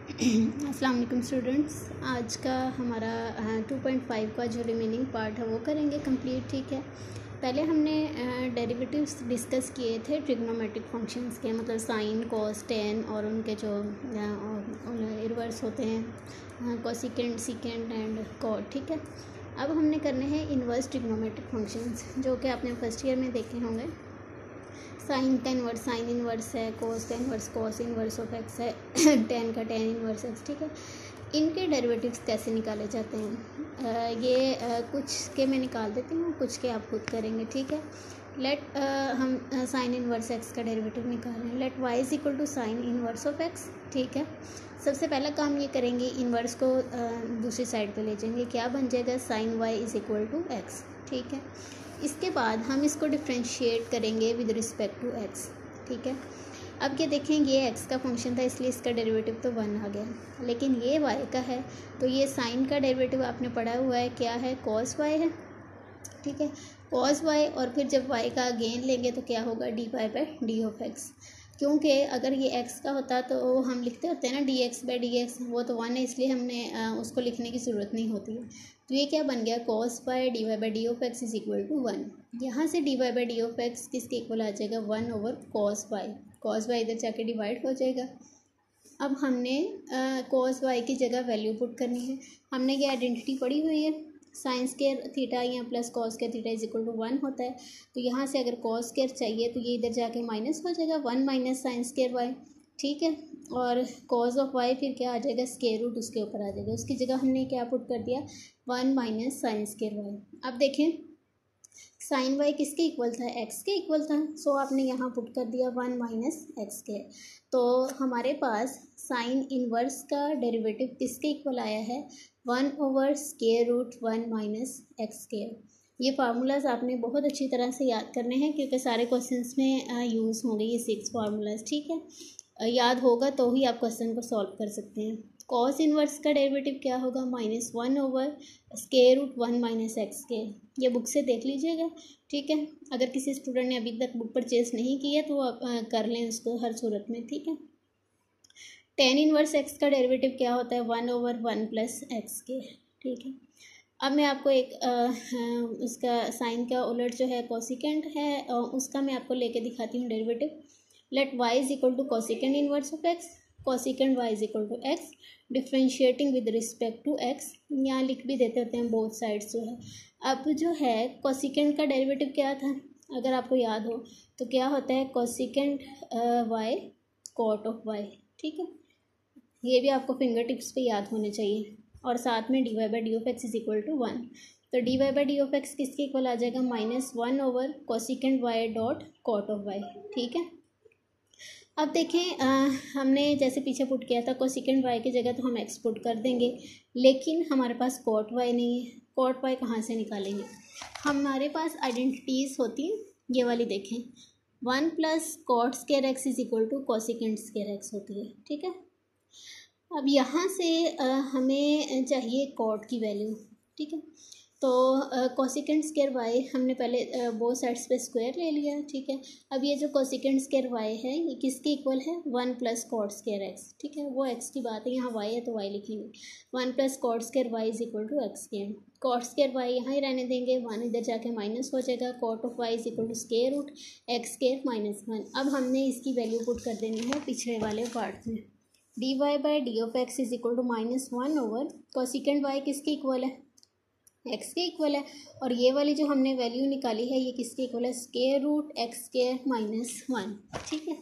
अस्सलाम वालेकुम स्टूडेंट्स। आज का हमारा 2.5 का जो रिमेनिंग पार्ट है वो करेंगे कंप्लीट। ठीक है, पहले हमने डेरिवेटिव्स डिस्कस किए थे ट्रिग्नोमेट्रिक फंक्शंस के, मतलब साइन, कॉस, टेन और उनके जो इनवर्स होते हैं कोसिकेंट, सीकेंट एंड कॉट। ठीक है, अब हमने करने हैं इनवर्स ट्रिग्नोमेट्रिक फंक्शंस, जो कि आपने फर्स्ट ईयर में देखे होंगे। साइन का इन्वर्स साइन इन्वर्स है, कोस का inverse cos inverse of x है, टेन का टेन इन्वर्स एक्स। ठीक है, इनके डेरिवेटिव्स कैसे निकाले जाते हैं कुछ के मैं निकाल देती हूँ, कुछ के आप खुद करेंगे। ठीक है, लेट हम साइन इन्वर्स एक्स का डेरिवेटिव निकाल रहे हैं। Let y is equal to sine inverse of x. ठीक है, सबसे पहला काम ये करेंगे, इन्वर्स को दूसरी साइड पे ले जाएंगे। क्या बन जाएगा? Sine y is equal to x. ठीक है, इसके बाद हम इसको डिफ्रेंशिएट करेंगे विद रिस्पेक्ट टू एक्स। ठीक है, अब ये देखें, ये एक्स का फंक्शन था इसलिए इसका डेरिवेटिव तो 1 आ गया, लेकिन ये वाई का है तो ये साइन का डेरिवेटिव आपने पढ़ा हुआ है, क्या है? कॉस वाई है। ठीक है, कॉस वाई, और फिर जब वाई का गेन लेंगे तो क्या होगा? D y by d of x. क्योंकि अगर ये एक्स का होता तो हम लिखते होते हैं ना D x by D x, वो तो 1 है इसलिए हमने उसको लिखने की ज़रूरत नहीं होती है। तो ये क्या बन गया? Cos by d y by d of x is equal to 1। यहाँ से d y by d of x किसके इक्वल आ जाएगा? 1 over cos y. Cos y इधर जाके डिवाइड हो जाएगा। अब हमने कॉस वाई की जगह वैल्यू पुट करनी है। हमने ये आइडेंटिटी पढ़ी हुई है, साइन स्क्वायर थीटा या plus cos square theta is equal to 1 होता है। तो यहाँ से अगर कॉस स्क्वायर चाहिए तो ये इधर जाके माइनस हो जाएगा, 1 माइनस साइन स्क्वायर वाई। ठीक है, और कॉस ऑफ वाई फिर क्या आ जाएगा? स्क्वायर रूट उसके ऊपर आ जाएगा, उसकी जगह हमने क्या पुट कर दिया? 1 माइनस साइन स्क्वायर वाई। अब देखें, साइन वाई किसके इक्वल था? एक्स के इक्वल था, सो आपने यहाँ पुट कर दिया 1 माइनस एक्स के। तो हमारे पास साइन इनवर्स का डेरिवेटिव किसके इक्वल आया है? 1 over square root 1 minus x square. ये फार्मूलाज आपने बहुत अच्छी तरह से याद करने हैं क्योंकि सारे क्वेश्चंस में यूज़ होंगे ये 6 फार्मूलाज। ठीक है, याद होगा तो ही आप क्वेश्चन को सॉल्व कर सकते हैं। कॉस इनवर्स का डेरिवेटिव क्या होगा? -1 over square root 1 minus x के। ये बुक से देख लीजिएगा। ठीक है, अगर किसी स्टूडेंट ने अभी तक बुक परचेज नहीं की है तो आप कर लें उसको हर सूरत में। ठीक है, टेन इनवर्स एक्स का डेरिवेटिव क्या होता है? 1 ओवर 1 प्लस एक्स के। ठीक है, अब मैं आपको एक उसका साइन का उलट जो है कोसिकेंट है उसका मैं आपको लेके दिखाती हूँ derivative. Let y is equal to cosecant inverse of x. Cosecant y is equal to x, differentiating with respect to x. यहाँ लिख भी देते होते हैं बोथ साइड्स जो है। अब जो है कोसिकेंट का डेरिवेटिव क्या था, अगर आपको याद हो तो क्या होता है? Cosecant y cot of y. ठीक है, ये भी आपको फिंगर टिप्स पे याद होने चाहिए, और साथ में d y by d of x is equal to 1। तो d y by d of x किसके इक्वल आ जाएगा? -1 over cosecant y dot cot of y. ठीक है, अब देखें, हमने जैसे पीछे पुट किया था कोसिकेंट वाई की जगह तो हम एक्स पुट कर देंगे, लेकिन हमारे पास कॉट वाई नहीं है। कॉट वाई कहाँ से निकालेंगे? हमारे पास आइडेंटिटीज़ होती हैं, ये वाली देखें, 1 plus cot square x is equal to cosecant square x होती है। ठीक है, अब यहाँ से हमें चाहिए कॉट की वैल्यू। ठीक है, तो कोसिकेंट स्क्वायर वाई हमने पहले बोथ साइड्स पे स्क्वायर ले लिया। ठीक है, अब ये जो कोसिकेंट स्क्वायर वाई है ये किसके इक्वल है? 1 प्लस कॉट स्क्वायर एक्स। ठीक है, वो एक्स की बात है, यहाँ वाई है तो वाई लिखेंगे। 1 plus cot square y is equal to x square. Cot square y यहाँ ही रहने देंगे, 1 इधर जाके माइनस हो जाएगा। Cot of y is equal to square root x square minus 1। अब हमने इसकी वैल्यू पुट कर देनी है पिछले वाले पार्ट में। D y by d of x is equal to -1 over cosecant y किसके इक्वल है? एक्स के इक्वल है, और ये वाली जो हमने वैल्यू निकाली है ये किसके इक्वल है? Square root x square minus 1। ठीक है,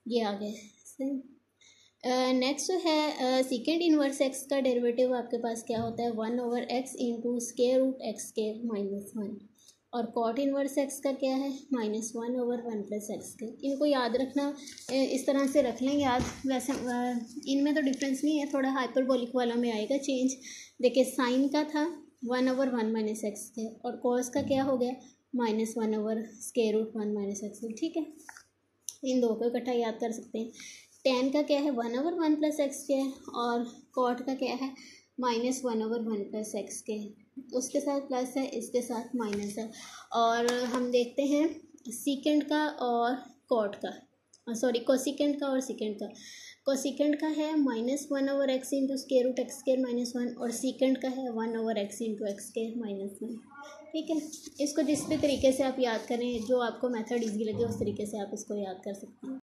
ये आ गया। नेक्स्ट जो है सीकेंड इनवर्स एक्स का डेरिवेटिव आपके पास क्या होता है? 1 over x into square root x square minus 1। और कॉट इनवर्स एक्स का क्या है? -1 ओवर 1 प्लस एक्स के। इनको याद रखना, इस तरह से रख लें याद। वैसे इनमें तो डिफरेंस नहीं है, थोड़ा हाइपरबोलिक वाला में आएगा चेंज। देखिए, साइन का था 1 ओवर 1 माइनस एक्स के, और कॉस का क्या हो गया? -1 over square root 1 minus x के। ठीक है, इन दो को इकट्ठा याद कर सकते हैं। टेन का क्या है? 1 ओवर 1 प्लस एक्स के, और कॉट का क्या है? -1 ओवर 1 प्लस एक्स के। उसके साथ प्लस है, इसके साथ माइनस है। और हम देखते हैं सीकेंड का और कॉट का, सॉरी कोसिकेंड का और सीकेंड का। कोसिकेंड का है -1/x into square root x square -1 और सीकेंड का है 1/x इंटू एक्स स्क्वायर -1। ठीक है, इसको जिस भी तरीके से आप याद करें, जो आपको मेथड ईजी लगे उस तरीके से आप इसको याद कर सकते हैं।